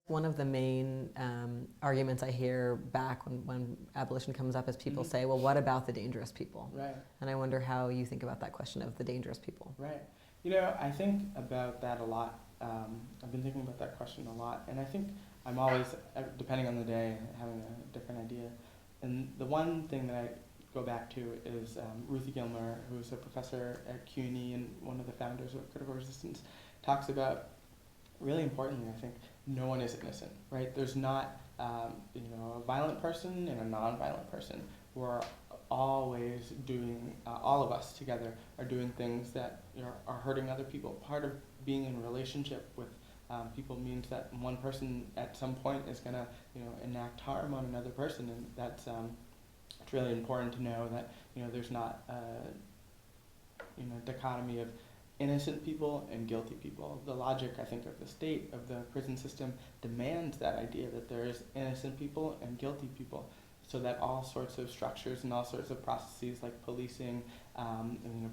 One of the main arguments I hear back when abolition comes up is people say, well, what about the dangerous people? Right. And I wonder how you think about that question of the dangerous people. Right. You know, I think about that a lot. I've been thinking about that question a lot. And I think I'm always, depending on the day, having a different idea. And the one thing that I go back to is Ruthie Gilmer, who's a professor at CUNY and one of the founders of Critical Resistance, talks about, really importantly, I think, no one is innocent, right? There's not, a violent person and a non-violent person. We're always doing, all of us together are doing things that are hurting other people. Part of being in a relationship with people means that one person at some point is going to, enact harm on another person, and that's it's really important to know that there's not a dichotomy of innocent people and guilty people. The logic, I think, of the state, of the prison system, demands that idea that there is innocent people and guilty people, so that all sorts of structures and all sorts of processes like policing,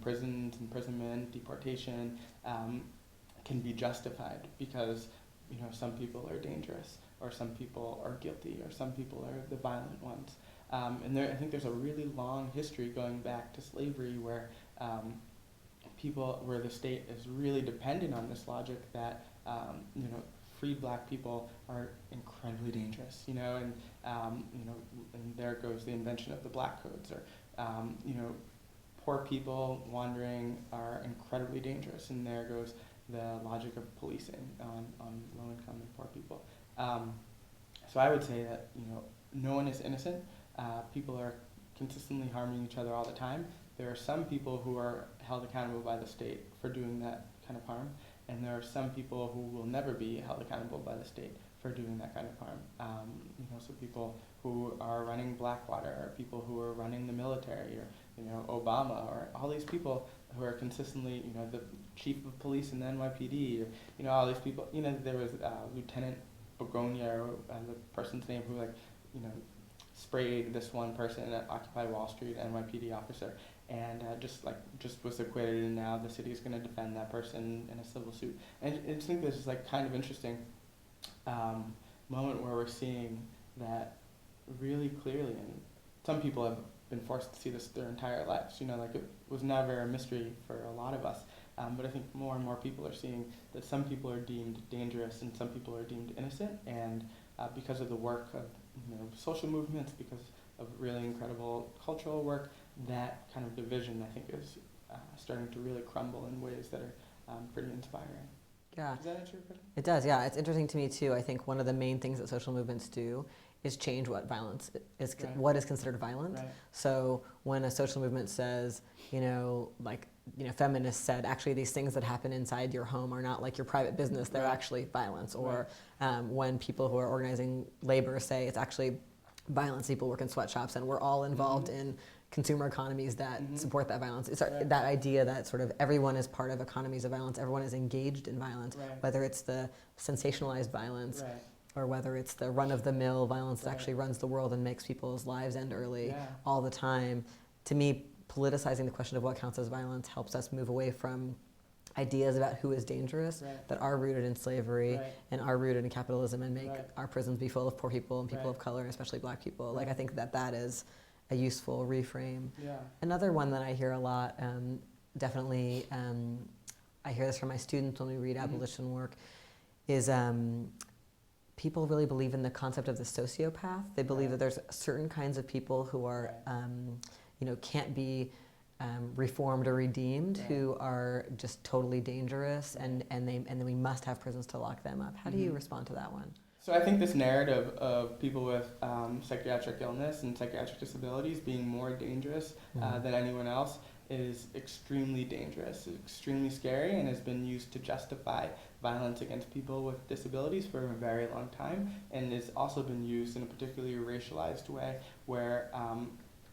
prisons, imprisonment, deportation, can be justified because some people are dangerous, or some people are guilty, or some people are the violent ones. And I think there's a really long history going back to slavery where where the state is really dependent on this logic that freed black people are incredibly dangerous, and there goes the invention of the black codes, or poor people wandering are incredibly dangerous, and there goes the logic of policing on low income and poor people. So I would say that no one is innocent. People are consistently harming each other all the time. There are some people who are held accountable by the state for doing that kind of harm, and there are some people who will never be held accountable by the state for doing that kind of harm. So people who are running Blackwater, or people who are running the military, or Obama, or all these people who are consistently, the chief of police in the NYPD, or, all these people. There was Lieutenant Begonia, or the person's name who sprayed this one person at Occupy Wall Street, NYPD officer, and just was acquitted, and now the city is going to defend that person in a civil suit. And I just think this is kind of interesting moment where we're seeing that really clearly, and some people have been forced to see this their entire lives. It was never a mystery for a lot of us, but I think more and more people are seeing that some people are deemed dangerous and some people are deemed innocent, and because of the work of social movements, because of really incredible cultural work, that kind of division, I think, is starting to really crumble in ways that are pretty inspiring. Yeah. Does that answer your question? It does, yeah. It's interesting to me, too. I think one of the main things that social movements do is change what violence is, Right. what is considered violent. Right. So when a social movement says, feminists said, actually these things that happen inside your home are not like your private business, they're Right. actually violence. Or when people who are organizing labor say it's actually violence, people work in sweatshops, and we're all involved in consumer economies that support that violence. It's that idea that sort of everyone is part of economies of violence, everyone is engaged in violence, whether it's the sensationalized violence, or whether it's the run-of-the-mill violence that actually runs the world and makes people's lives end early all the time. To me, politicizing the question of what counts as violence helps us move away from ideas about who is dangerous that are rooted in slavery and are rooted in capitalism, and make our prisons be full of poor people and people of color, and especially black people. I think that is a useful reframe. Yeah. Another one that I hear a lot, definitely, I hear this from my students when we read abolition work, is people really believe in the concept of the sociopath. They believe that there's certain kinds of people who are, can't be reformed or redeemed, who are just totally dangerous, and then we must have prisons to lock them up. How do you respond to that one? So I think this narrative of people with psychiatric illness and psychiatric disabilities being more dangerous than anyone else is extremely dangerous, extremely scary, and has been used to justify violence against people with disabilities for a very long time, and has also been used in a particularly racialized way where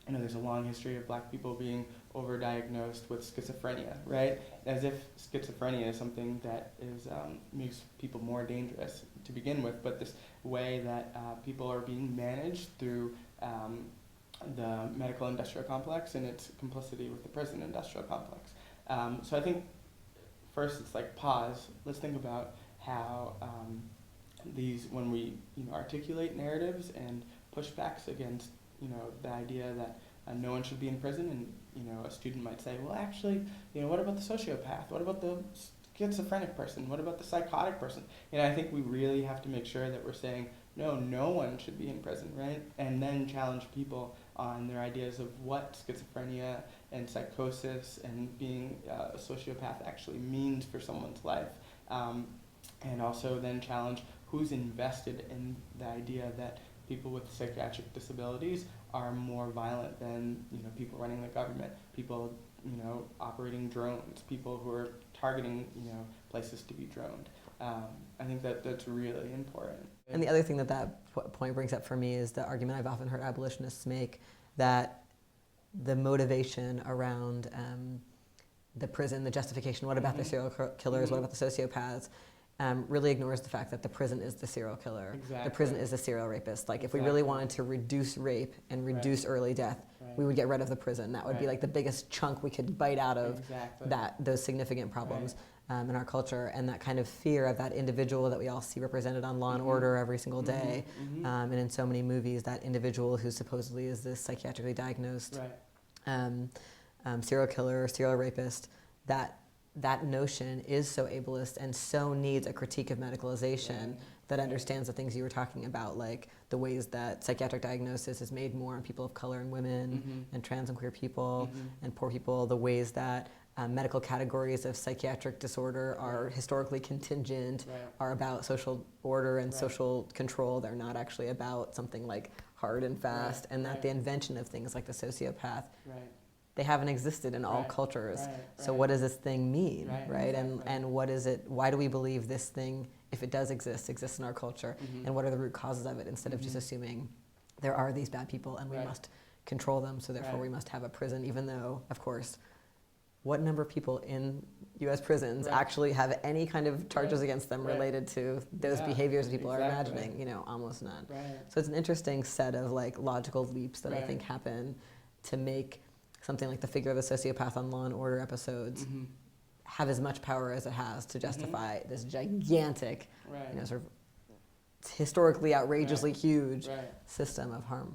there's a long history of black people being overdiagnosed with schizophrenia, right? As if schizophrenia is something that makes people more dangerous to begin with, but this way that people are being managed through the medical industrial complex and its complicity with the prison industrial complex. So I think first it's pause. Let's think about how when we articulate narratives and pushbacks against the idea that no one should be in prison, and a student might say, well, actually, what about the sociopath? What about the schizophrenic person? What about the psychotic person? I think we really have to make sure that we're saying, no one should be in prison, right? And then challenge people on their ideas of what schizophrenia and psychosis and being a sociopath actually means for someone's life. And also then challenge who's invested in the idea that people with psychiatric disabilities are more violent than people running the government, people operating drones, people who are targeting places to be droned. I think that's really important. And the other thing that point brings up for me is the argument I've often heard abolitionists make, that the motivation around the prison, the justification, what about the serial killers, what about the sociopaths, really ignores the fact that the prison is the serial killer. Exactly. The prison is the serial rapist. Like, if we really wanted to reduce rape and reduce early death, we would get rid of the prison. That would be like the biggest chunk we could bite out of those significant problems in our culture. And that kind of fear of that individual that we all see represented on Law and Order every single day, and in so many movies, that individual who supposedly is this psychiatrically diagnosed serial killer, serial rapist, that notion is so ableist and so needs a critique of medicalization that understands the things you were talking about, like the ways that psychiatric diagnosis is made more on people of color and women and trans and queer people and poor people, the ways that medical categories of psychiatric disorder are historically contingent, are about social order and social control. They're not actually about something like hard and fast, and that the invention of things like the sociopath, they haven't existed in all cultures. So what does this thing mean, right? And what is it, why do we believe this thing, if it does exist, exists in our culture? And what are the root causes of it, instead of just assuming there are these bad people and we must control them, so therefore we must have a prison, even though, of course, what number of people in U.S. prisons actually have any kind of charges against them related to those behaviors that people are imagining? Almost none. So it's an interesting set of logical leaps that I think happen to make something like the figure of a sociopath on Law and Order episodes have as much power as it has to justify this gigantic, sort of historically outrageously huge system of harm.